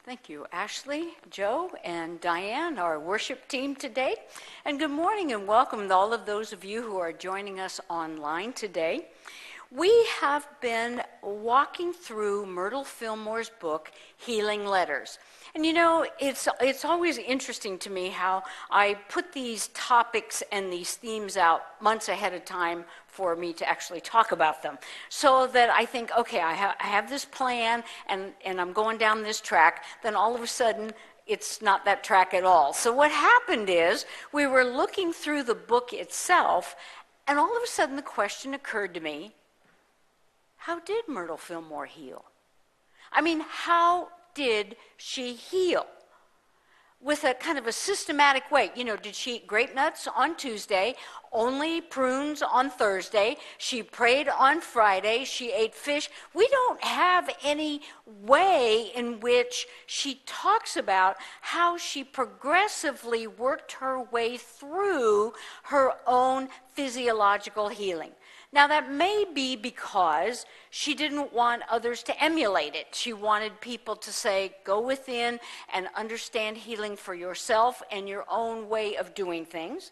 Thank you, Ashley, Joe, and Diane, our worship team today. And good morning and welcome to all of those of you who are joining us online today. We have been walking through Myrtle Fillmore's book, Healing Letters. And you know, it's always interesting to me how I put these topics and these themes out months ahead of time for me to actually talk about them. So that I think, okay, I have this plan and I'm going down this track, then all of a sudden it's not that track at all. So what happened is we were looking through the book itself, and all of a sudden the question occurred to me, how did Myrtle Fillmore heal? I mean, how did she heal? With a kind of a systematic way. You know, did she eat grape nuts on Tuesday, only prunes on Thursday? She prayed on Friday. She ate fish. We don't have any way in which she talks about how she progressively worked her way through her own physiological healing. Now, that may be because she didn't want others to emulate it. She wanted people to say, go within and understand healing for yourself and your own way of doing things.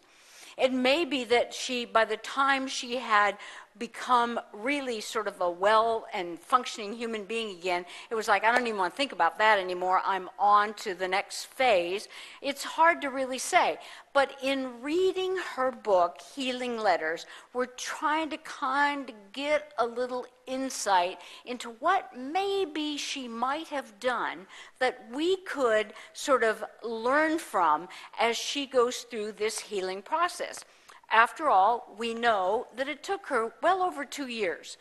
It may be that by the time she had become really sort of a well and functioning human being again, it was like, I don't even want to think about that anymore. I'm on to the next phase. It's hard to really say. But in reading her book, Healing Letters, we're trying to kind of get a little insight into what maybe she might have done that we could sort of learn from as she goes through this healing process. After all, we know that it took her well over 2 years.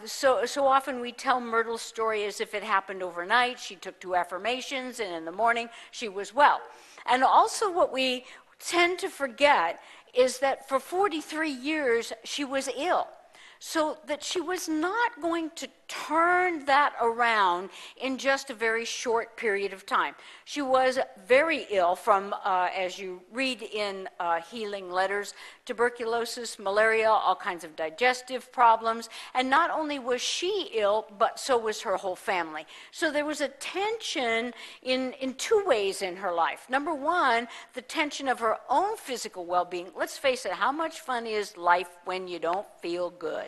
So often we tell Myrtle's story as if it happened overnight. She took 2 affirmations, and in the morning she was well. And also what we tend to forget is that for 43 years she was ill. So that she was not going to turn that around in just a very short period of time. She was very ill from, as you read in Healing Letters, tuberculosis, malaria, all kinds of digestive problems. And not only was she ill, but so was her whole family. So there was a tension in 2 ways in her life. Number one, the tension of her own physical well-being. Let's face it, how much fun is life when you don't feel good?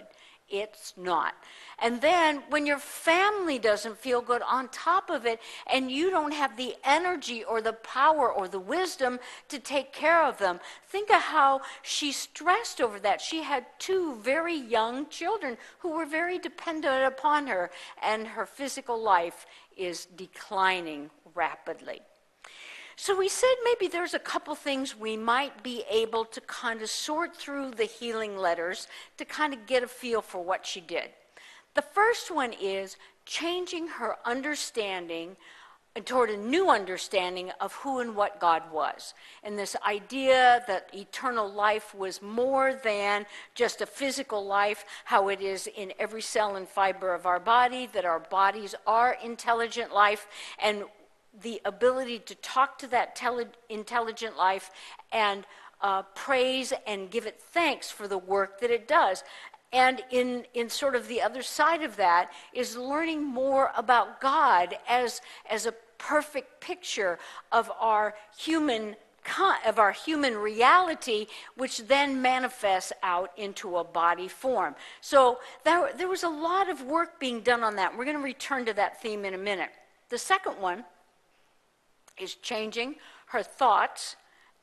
It's not. And then when your family doesn't feel good on top of it, and you don't have the energy or the power or the wisdom to take care of them, think of how she stressed over that. She had 2 very young children who were very dependent upon her, and her physical life is declining rapidly. So we said maybe there's a couple things we might be able to kind of sort through the healing letters to kind of get a feel for what she did. The first one is changing her understanding toward a new understanding of who and what God was. And this idea that eternal life was more than just a physical life, how it is in every cell and fiber of our body, that our bodies are intelligent life, and the ability to talk to that intelligent life and praise and give it thanks for the work that it does. And in sort of the other side of that is learning more about God as a perfect picture of our human reality, which then manifests out into a body form. So there was a lot of work being done on that. We're going to return to that theme in a minute. The second one is changing her thoughts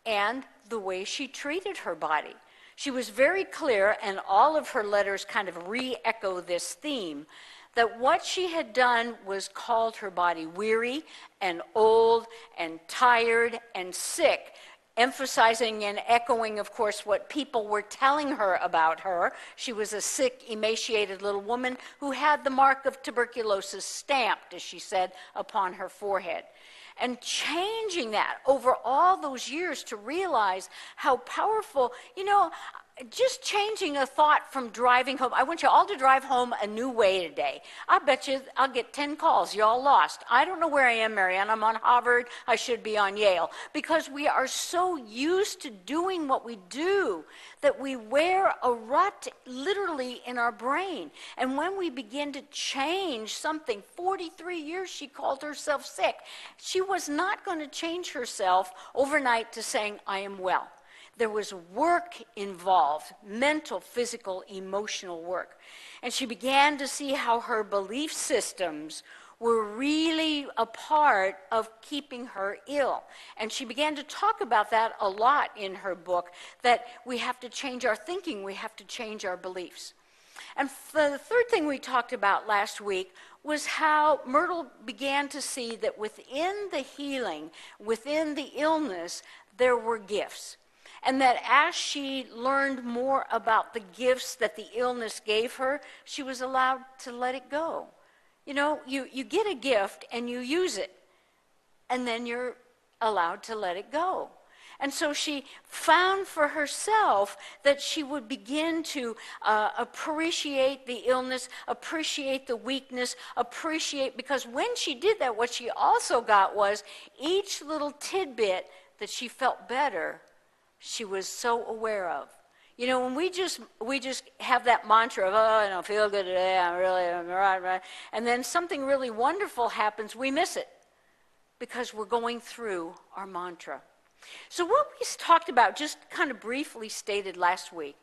and the way she treated her body. She was very clear, and all of her letters kind of re-echo this theme, that what she had done was called her body weary and old and tired and sick, emphasizing and echoing, of course, what people were telling her about her. She was a sick, emaciated little woman who had the mark of tuberculosis stamped, as she said, upon her forehead. And changing that over all those years to realize how powerful, you know, just changing a thought from driving home. I want you all to drive home a new way today. I bet you I'll get 10 calls. You all lost. I don't know where I am, Marianne. I'm on Harvard. I should be on Yale. Because we are so used to doing what we do that we wear a rut literally in our brain. And when we begin to change something, 43 years she called herself sick. She was not going to change herself overnight to saying, I am well. There was work involved, mental, physical, emotional work. And she began to see how her belief systems were really a part of keeping her ill. And she began to talk about that a lot in her book, that we have to change our thinking, we have to change our beliefs. And the third thing we talked about last week was how Myrtle began to see that within the healing, within the illness, there were gifts. And that as she learned more about the gifts that the illness gave her, she was allowed to let it go. You know, you get a gift and you use it, and then you're allowed to let it go. And so she found for herself that she would begin to appreciate the illness, appreciate the weakness, because when she did that, what she also got was each little tidbit that she felt better, she was so aware of. You know, when we just have that mantra of, oh, I don't feel good today, I'm right. And then something really wonderful happens, we miss it because we're going through our mantra. So what we talked about, just kind of briefly stated last week,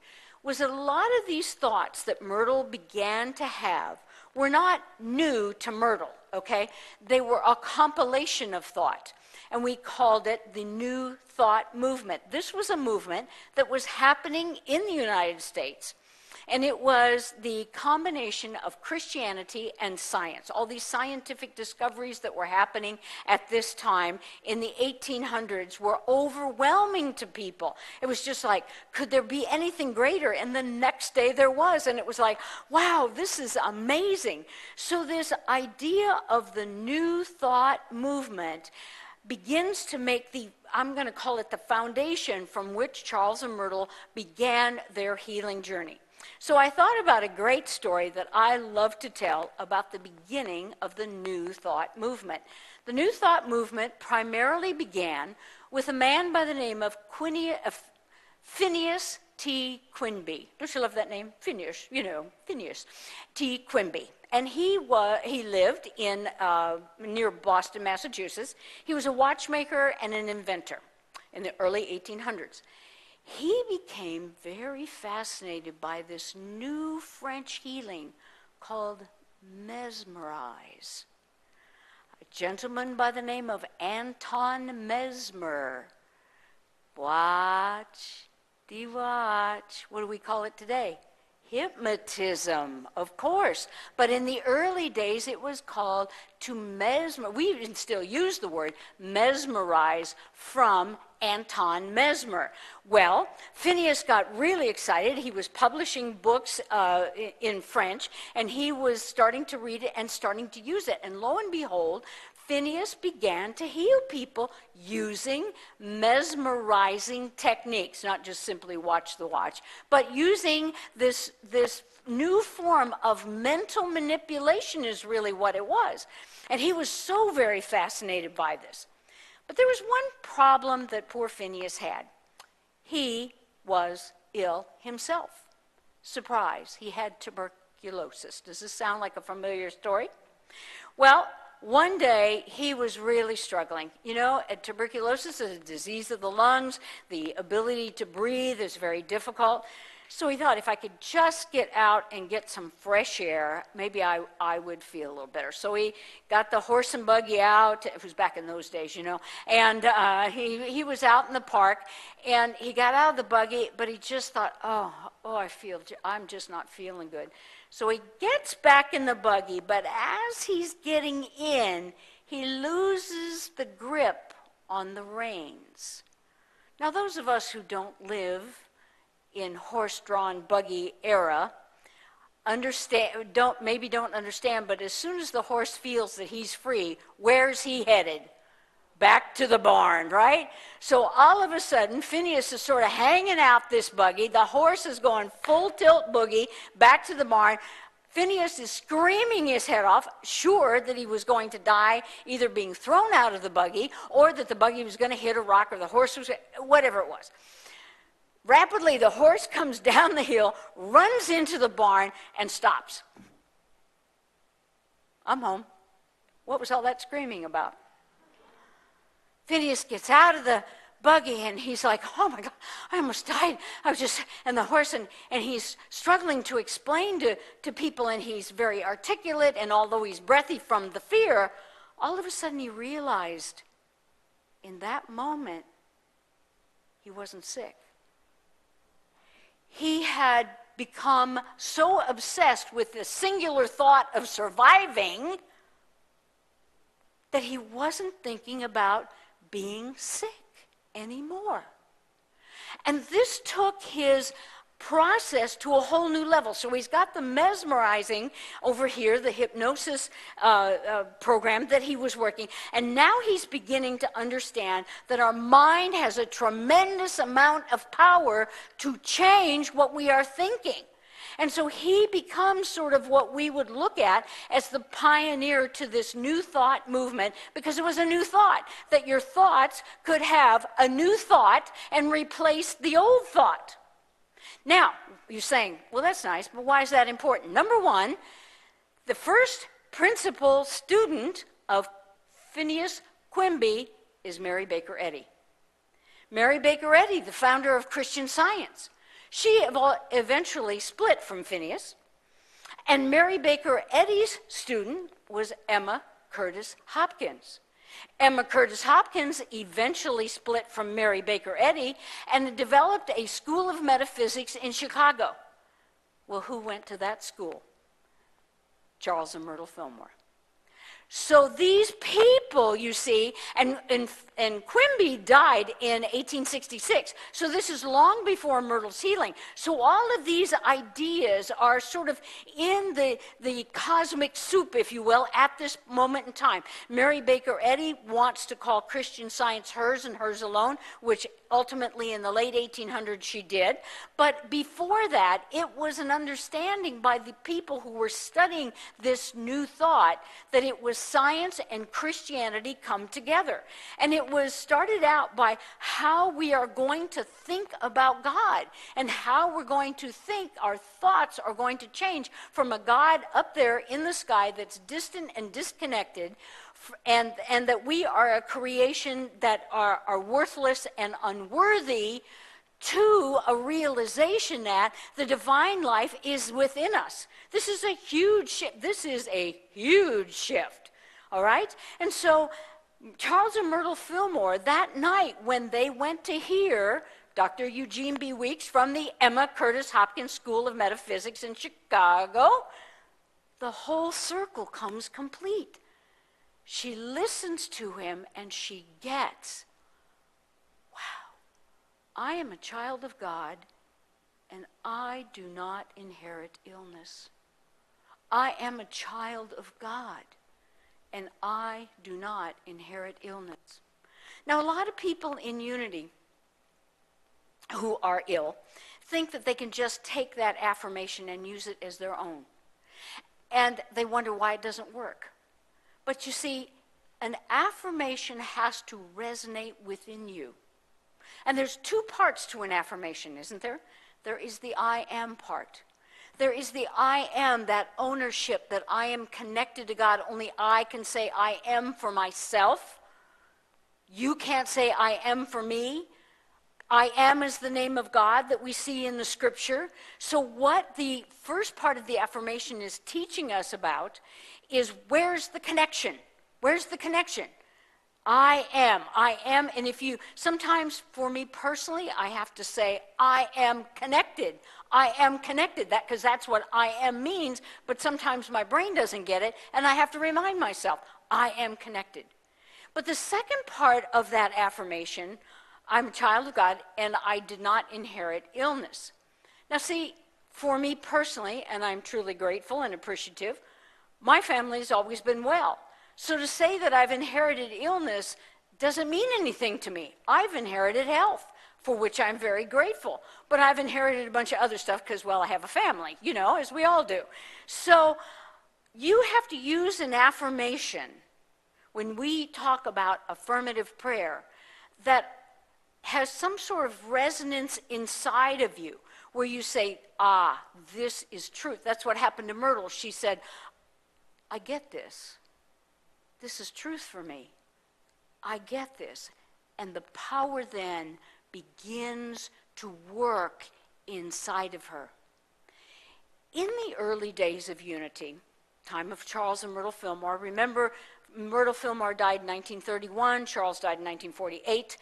was that a lot of these thoughts that Myrtle began to have were not new to Myrtle, okay? They were a compilation of thought. And we called it the New Thought Movement. This was a movement that was happening in the United States. And it was the combination of Christianity and science. All these scientific discoveries that were happening at this time in the 1800s were overwhelming to people. It was just like, could there be anything greater? And the next day there was. And it was like, wow, this is amazing. So this idea of the New Thought Movement begins to make I'm going to call it the foundation from which Charles and Myrtle began their healing journey. So I thought about a great story that I love to tell about the beginning of the New Thought Movement. The New Thought Movement primarily began with a man by the name of Phineas T. Quimby. Don't you love that name? Phineas, Phineas T. Quimby. And he lived in near Boston, Massachusetts. He was a watchmaker and an inventor in the early 1800s. He became very fascinated by this new French healing called mesmerize. A gentleman by the name of Anton Mesmer. Watch. What do we call it today? Hypnotism, of course. But in the early days, it was called to mesmerize. We even still use the word mesmerize from Anton Mesmer. Well, Phineas got really excited. He was publishing books in French, and he was starting to read it and starting to use it. And lo and behold, Phineas began to heal people using mesmerizing techniques, not just simply watch the watch, but using this new form of mental manipulation is really what it was. And he was so very fascinated by this. But there was one problem that poor Phineas had. He was ill himself. Surprise, he had tuberculosis. Does this sound like a familiar story? Well, one day, he was really struggling. You know, tuberculosis is a disease of the lungs. The ability to breathe is very difficult. So he thought, if I could just get out and get some fresh air, maybe I would feel a little better. So he got the horse and buggy out. It was back in those days, And he was out in the park, and he got out of the buggy, but he just thought, I'm just not feeling good. So he gets back in the buggy, but as he's getting in, he loses the grip on the reins. Now, those of us who don't live in horse-drawn buggy era don't understand, but as soon as the horse feels that he's free, where's he headed? back to the barn, right? So all of a sudden, Phineas is sort of hanging out this buggy. The horse is going full tilt boogie back to the barn. Phineas is screaming his head off, sure that he was going to die, either being thrown out of the buggy or that the buggy was going to hit a rock or the horse was, whatever it was. Rapidly, the horse comes down the hill, runs into the barn, and stops. I'm home. What was all that screaming about? Phineas gets out of the buggy and he's like, oh my God, I almost died. And the horse, and he's struggling to explain to people, and he's very articulate, and although he's breathy from the fear, all of a sudden he realized in that moment he wasn't sick. He had become so obsessed with the singular thought of surviving that he wasn't thinking about being sick anymore. And this took his process to a whole new level. So he's got the mesmerizing over here, the hypnosis program that he was working, and now he's beginning to understand that our mind has a tremendous amount of power to change what we are thinking. And so he becomes sort of what we would look at as the pioneer to this new thought movement, because it was a new thought, that your thoughts could have a new thought and replace the old thought. Now, you're saying, well, that's nice, but why is that important? Number one, the first principal student of Phineas Quimby is Mary Baker Eddy. Mary Baker Eddy, the founder of Christian Science. She eventually split from Phineas, and Mary Baker Eddy's student was Emma Curtis Hopkins. Emma Curtis Hopkins eventually split from Mary Baker Eddy and developed a school of metaphysics in Chicago. Well, who went to that school? Charles and Myrtle Fillmore. So these people, you see, and Quimby died in 1866. So this is long before Myrtle's healing. So all of these ideas are sort of in the cosmic soup, if you will, at this moment in time. Mary Baker Eddy wants to call Christian Science hers and hers alone, which ultimately in the late 1800s she did. But before that, it was an understanding by the people who were studying this new thought that it was science and Christianity come together. And it was started out by how we are going to think about God and how we're going to think our thoughts are going to change from a God up there in the sky that's distant and disconnected, and that we are a creation that are worthless and unworthy, to a realization that the divine life is within us. This is a huge shift. This is a huge shift, all right? And so Charles and Myrtle Fillmore, that night when they went to hear Dr. Eugene B. Weeks from the Emma Curtis Hopkins School of Metaphysics in Chicago, the whole circle comes complete. She listens to him and she gets, wow, I am a child of God and I do not inherit illness. I am a child of God and I do not inherit illness. Now, a lot of people in Unity who are ill think that they can just take that affirmation and use it as their own. And they wonder why it doesn't work. But you see, an affirmation has to resonate within you. And there's two parts to an affirmation, isn't there? There is the I am part. There is the I am, that ownership, that I am connected to God. Only I can say I am for myself. You can't say I am for me. I am is the name of God that we see in the scripture. So what the first part of the affirmation is teaching us about is, where's the connection? Where's the connection? I am, and if you, sometimes for me personally, I have to say, I am connected. I am connected, because that's what I am means, but sometimes my brain doesn't get it, and I have to remind myself, I am connected. But the second part of that affirmation, I'm a child of God, and I did not inherit illness. Now see, for me personally, and I'm truly grateful and appreciative, my family's always been well. So to say that I've inherited illness doesn't mean anything to me. I've inherited health, for which I'm very grateful. But I've inherited a bunch of other stuff because, well, I have a family, you know, as we all do. So you have to use an affirmation when we talk about affirmative prayer that has some sort of resonance inside of you where you say, ah, this is truth. That's what happened to Myrtle. She said, I get this. This is truth for me. I get this. And the power then begins to work inside of her. In the early days of Unity, time of Charles and Myrtle Fillmore, remember Myrtle Fillmore died in 1931, Charles died in 1948,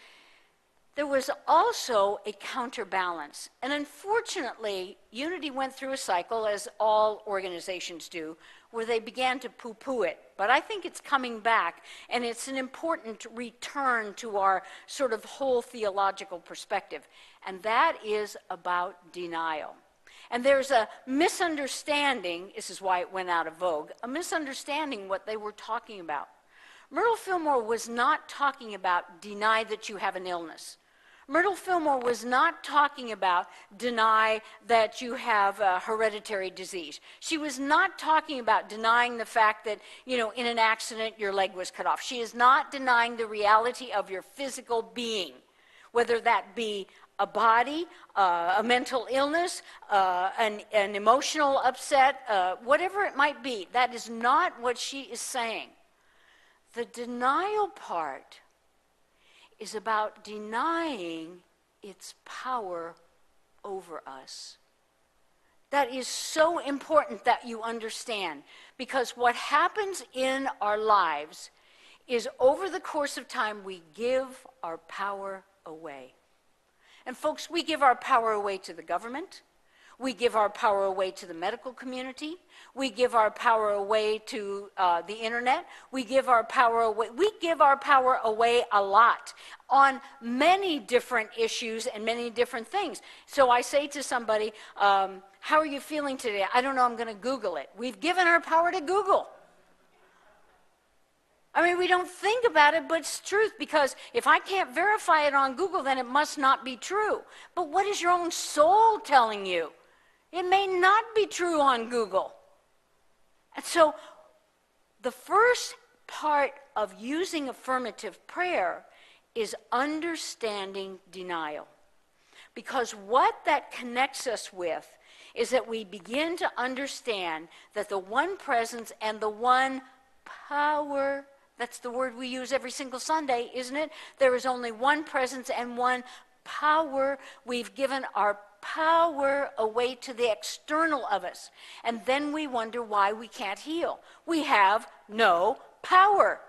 there was also a counterbalance. And unfortunately, Unity went through a cycle, as all organizations do, where they began to poo-poo it. But I think it's coming back, and it's an important return to our sort of whole theological perspective. And that is about denial. And there's a misunderstanding, this is why it went out of vogue, a misunderstanding what they were talking about. Myrtle Fillmore was not talking about deny that you have an illness. Myrtle Fillmore was not talking about deny that you have a hereditary disease. She was not talking about denying the fact that, you know, in an accident your leg was cut off. She is not denying the reality of your physical being, whether that be a body, a mental illness, an emotional upset, whatever it might be. That is not what she is saying. The denial part is about denying its power over us. That is so important that you understand, because what happens in our lives is over the course of time we give our power away. And folks, we give our power away to the government. We give our power away to the medical community. We give our power away to the internet. We give our power away. We give our power away a lot on many different issues and many different things. So I say to somebody, how are you feeling today? I don't know, I'm going to Google it. We've given our power to Google. I mean, we don't think about it, but it's truth, because if I can't verify it on Google, then it must not be true. But what is your own soul telling you? It may not be true on Google. And so the first part of using affirmative prayer is understanding denial. Because what that connects us with is that we begin to understand that the one presence and the one power, that's the word we use every single Sunday, isn't it? There is only one presence and one power. We've given our power away to the external of us. And then we wonder why we can't heal. We have no power.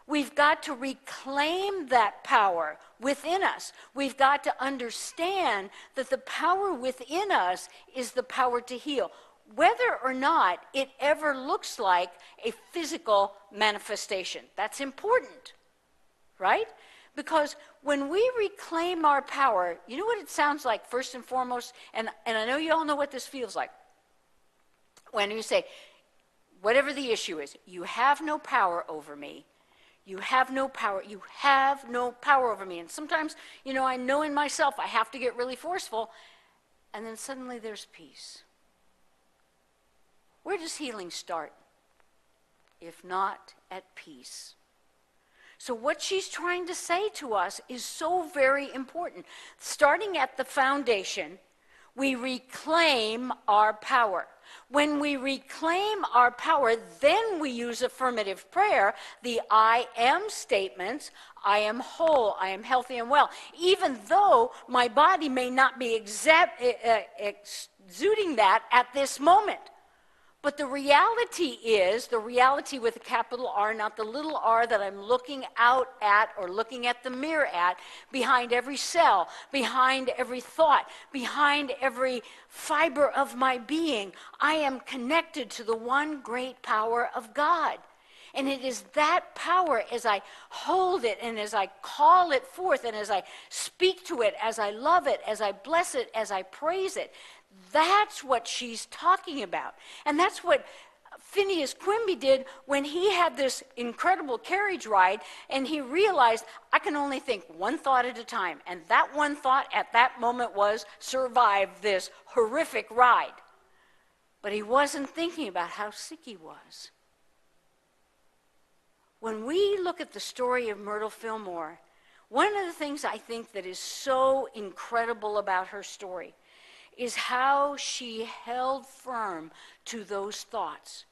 We've got to reclaim that power within us. We've got to understand that the power within us is the power to heal, whether or not it ever looks like a physical manifestation. That's important, right? Because when we reclaim our power, you know what it sounds like first and foremost? And I know you all know what this feels like. When you say, whatever the issue is, you have no power over me. You have no power. You have no power over me. And sometimes, you know, I know in myself I have to get really forceful. And then suddenly there's peace. Where does healing start? If not at peace. So what she's trying to say to us is so very important. Starting at the foundation, we reclaim our power. When we reclaim our power, then we use affirmative prayer, the I am statements. I am whole, I am healthy and well. Even though my body may not be exuding that at this moment. But the reality is, the reality with a capital R, not the little r that I'm looking out at or looking at the mirror at, behind every cell, behind every thought, behind every fiber of my being, I am connected to the one great power of God. And it is that power, as I hold it and as I call it forth and as I speak to it, as I love it, as I bless it, as I praise it, that's what she's talking about. And that's what Phineas Quimby did when he had this incredible carriage ride and he realized, I can only think one thought at a time. And that one thought at that moment was, survive this horrific ride. But he wasn't thinking about how sick he was. When we look at the story of Myrtle Fillmore, one of the things I think that is so incredible about her story is how she held firm to those thoughts.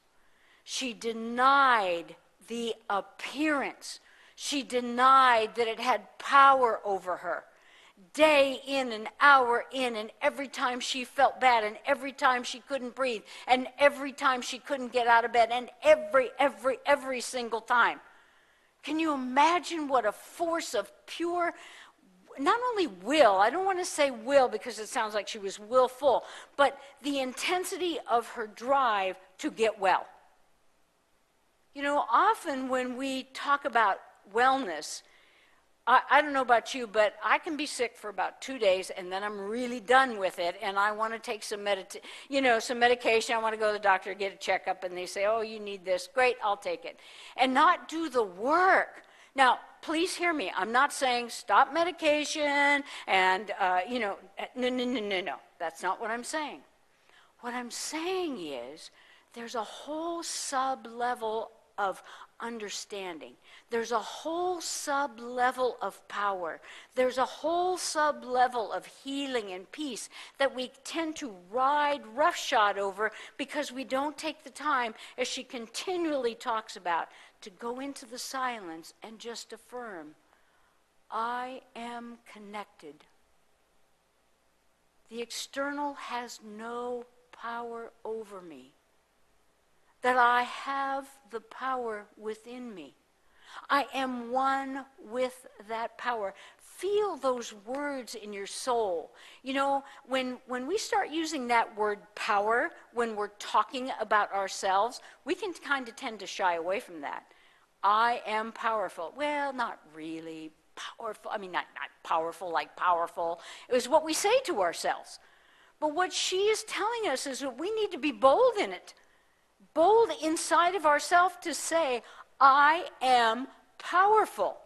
She denied the appearance. She denied that it had power over her. Day in and hour in, and every time she felt bad, and every time she couldn't breathe, and every time she couldn't get out of bed, and every single time. Can you imagine what a force of pure, not only will, I don't want to say will because it sounds like she was willful, but the intensity of her drive to get well. You know, often when we talk about wellness, I don't know about you, but I can be sick for about 2 days and then I'm really done with it and I want to take some medication. I want to go to the doctor, get a checkup, and they say, oh, you need this. Great, I'll take it. And not do the work. Now, please hear me. I'm not saying stop medication and, no. That's not what I'm saying. What I'm saying is there's a whole sub-level of understanding. There's a whole sub-level of power. There's a whole sub-level of healing and peace that we tend to ride roughshod over because we don't take the time, as she continually talks about, to go into the silence and just affirm, I am connected. The external has no power over me. That I have the power within me. I am one with that power. Feel those words in your soul. You know, when we start using that word power, when we're talking about ourselves, we can kind of tend to shy away from that. I am powerful. Well, not really powerful. I mean, not powerful like powerful. It was what we say to ourselves. But what she is telling us is that we need to be bold in it. Bold inside of ourselves to say, I am powerful.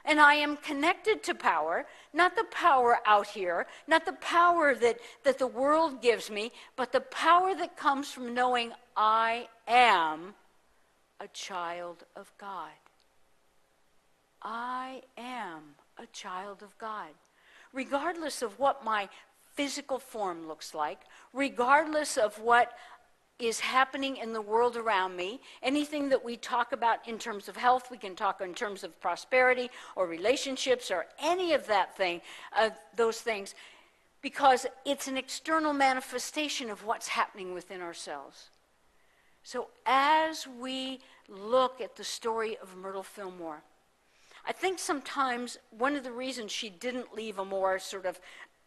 And I am connected to power, not the power out here, not the power that the world gives me, but the power that comes from knowing I am a child of God. I am a child of God. Regardless of what my physical form looks like, regardless of what is happening in the world around me. Anything that we talk about in terms of health, we can talk in terms of prosperity or relationships or any of that thing, those things, because it's an external manifestation of what's happening within ourselves. So as we look at the story of Myrtle Fillmore, I think sometimes one of the reasons she didn't leave a more sort of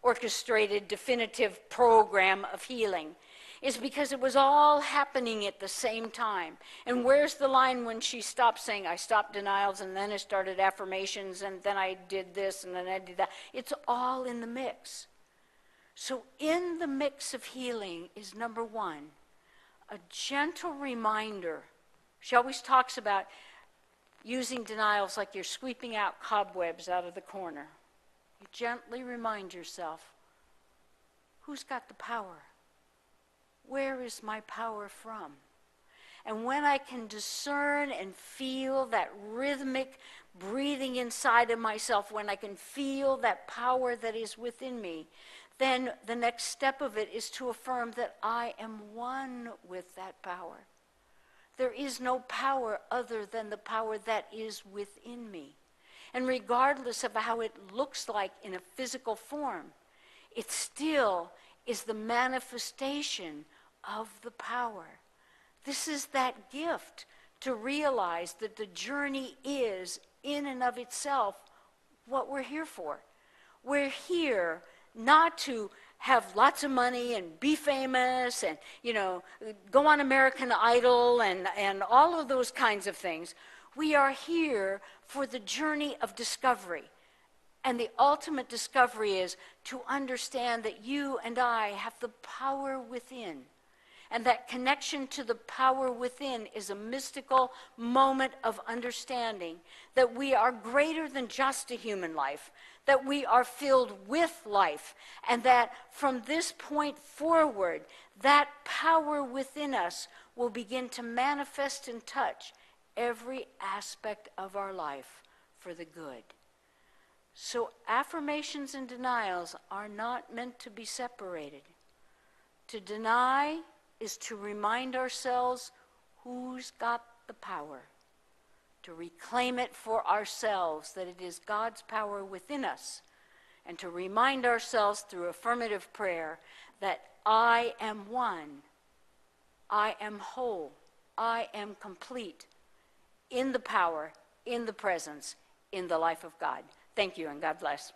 orchestrated, definitive program of healing is because it was all happening at the same time. And where's the line when she stopped saying, I stopped denials, and then I started affirmations, and then I did this, and then I did that. It's all in the mix. So in the mix of healing is, number one, a gentle reminder. She always talks about using denials like you're sweeping out cobwebs out of the corner. You gently remind yourself, who's got the power? Where is my power from? And when I can discern and feel that rhythmic breathing inside of myself, when I can feel that power that is within me, then the next step of it is to affirm that I am one with that power. There is no power other than the power that is within me. And regardless of how it looks like in a physical form, it still is the manifestation of the power. This is that gift to realize that the journey is, in and of itself, what we're here for. We're here not to have lots of money and be famous and, go on American Idol and all of those kinds of things. We are here for the journey of discovery. And the ultimate discovery is to understand that you and I have the power within. And that connection to the power within is a mystical moment of understanding that we are greater than just a human life, that we are filled with life, and that from this point forward, that power within us will begin to manifest and touch every aspect of our life for the good. So affirmations and denials are not meant to be separated. To deny is to remind ourselves who's got the power, to reclaim it for ourselves, that it is God's power within us, and to remind ourselves through affirmative prayer that I am one, I am whole, I am complete in the power, in the presence, in the life of God. Thank you, and God bless.